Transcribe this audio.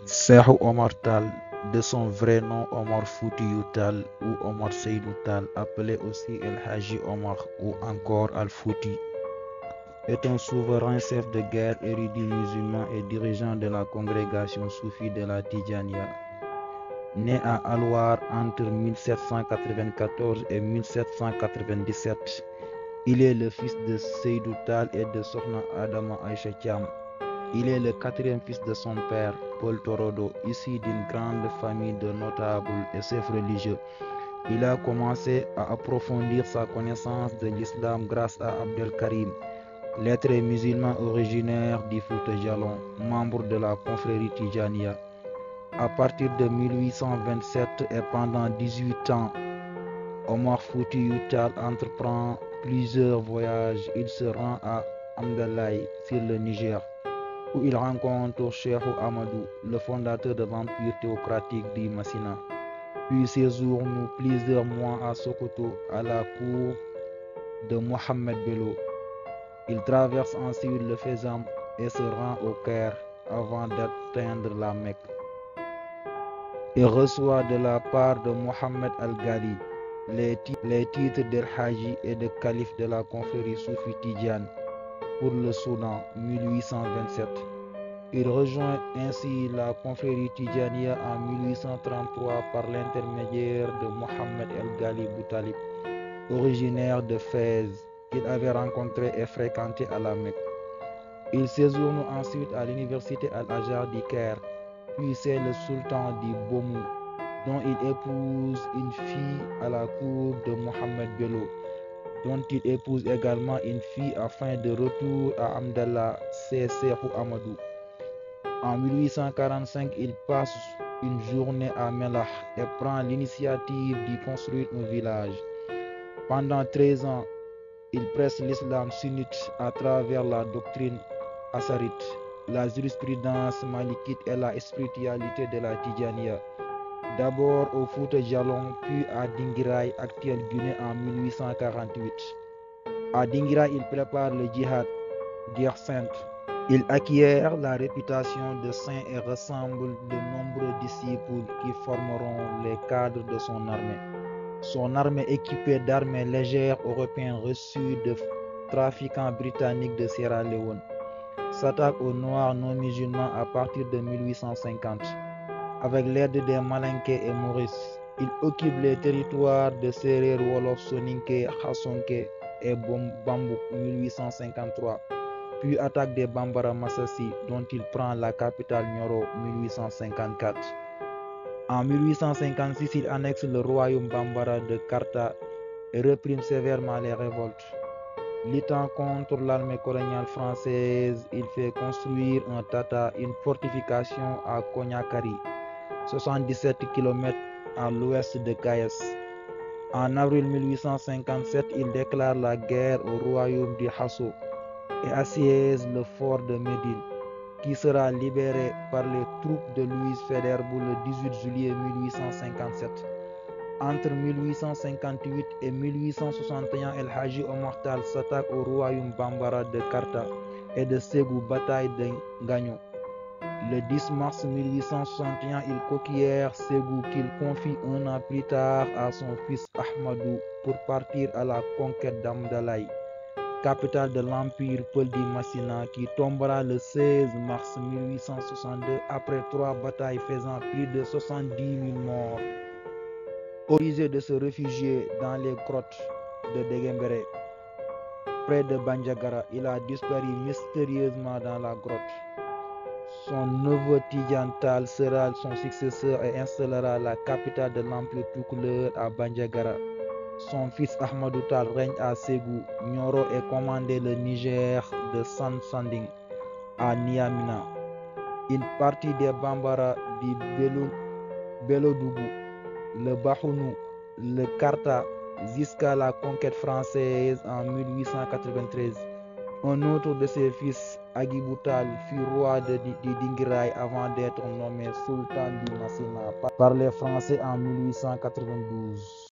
Sékou Omar Tall, de son vrai nom Omar Foutiyou Tall ou Omar Seydou Tall, appelé aussi El Hadji Omar ou encore Al-Fouti, est un souverain chef de guerre, érudit musulman et dirigeant de la congrégation soufie de la Tidjaniya. Né à Alwar entre 1794 et 1797, il est le fils de Seydou Tall et de Sokhna Adama Aïcha Thiam. Il est le quatrième fils de son père, Paul Torodo, issu d'une grande famille de notables et chefs religieux. Il a commencé à approfondir sa connaissance de l'islam grâce à Abdel Karim, lettré musulman originaire du Fouta Djallon, membre de la confrérie Tidjaniya. À partir de 1827 et pendant 18 ans, Omar Foutiyou Tall entreprend plusieurs voyages. Il se rend à Hamdalaye, sur le Niger, où il rencontre Sékou Amadou, le fondateur de l'empire théocratique du Massina. Puis séjourne plusieurs mois à Sokoto, à la cour de Mohamed Bello. Il traverse ensuite le Fezam et se rend au Caire avant d'atteindre la Mecque. Il reçoit de la part de Mohamed Al-Ghali les titres d'El Hadji et de calife de la confrérie Soufi Tidjane pour le Soudan, 1827. Il rejoint ainsi la confrérie Tidjaniya en 1833 par l'intermédiaire de Mohamed El-Ghali Boutalib, originaire de Fès, qu'il avait rencontré et fréquenté à la Mecque. Il séjourne ensuite à l'université Al-Azhar du Caire, puis c'est le sultan du Boumou, dont il épouse une fille à la cour de Mohamed Bello, dont il épouse également une fille à fin de retour à Hamdallah, c'est Sékou Amadou. En 1845, il passe une journée à Melah et prend l'initiative d'y construire un village. Pendant 13 ans, il presse l'islam sunnite à travers la doctrine assarite, la jurisprudence malikite et la spiritualité de la Tidjaniya. D'abord au Fouta Djallon, puis à Dinguiraye, actuelle Guinée, en 1848. À Dinguiraye, il prépare le djihad, guerre sainte. Il acquiert la réputation de saint et rassemble de nombreux disciples qui formeront les cadres de son armée. Son armée, équipée d'armes légères européennes reçues de trafiquants britanniques de Sierra Leone, s'attaque aux Noirs non musulmans à partir de 1850. Avec l'aide des Malinké et Maurice, il occupe les territoires de Serer, Wolof, Soninké, Hassonké et Bambouk, 1853. Puis attaque des Bambara Massassi, dont il prend la capitale Nioro, 1854. En 1856, il annexe le royaume Bambara de Karta et réprime sévèrement les révoltes. Luttant contre l'armée coloniale française, il fait construire un tata, une fortification à Konyakari, 77 km à l'ouest de Kayes. En avril 1857, il déclare la guerre au royaume du Hasso et assiège le fort de Médine, qui sera libéré par les troupes de Louis Faidherbe le 18 juillet 1857. Entre 1858 et 1861, El Hadji Omar Tall s'attaque au royaume Bambara de Karta et de Ségou, bataille de Gagnon. Le 10 mars 1861, il conquiert Ségou, qu'il confie un an plus tard à son fils Ahmadou pour partir à la conquête d'Hamdalaye, capitale de l'empire Peul du Massina, qui tombera le 16 mars 1862 après 3 batailles faisant plus de 70 000 morts. Obligé de se réfugier dans les grottes de Degembere, près de Bandiagara, il a disparu mystérieusement dans la grotte. Son neveu Tidjane Tall sera son successeur et installera la capitale de l'empire toucouleur à Bandiagara. Son fils Ahmadou Tall règne à Ségou, Nioro et commandait le Niger de Sanding à Niamina. Il partit des Bambara du Belodougou, le Bahounou, le Karta, jusqu'à la conquête française en 1893. Un autre de ses fils, Agibou Tall, fut roi de Dinguiraye avant d'être nommé sultan du Massina par les Français en 1892.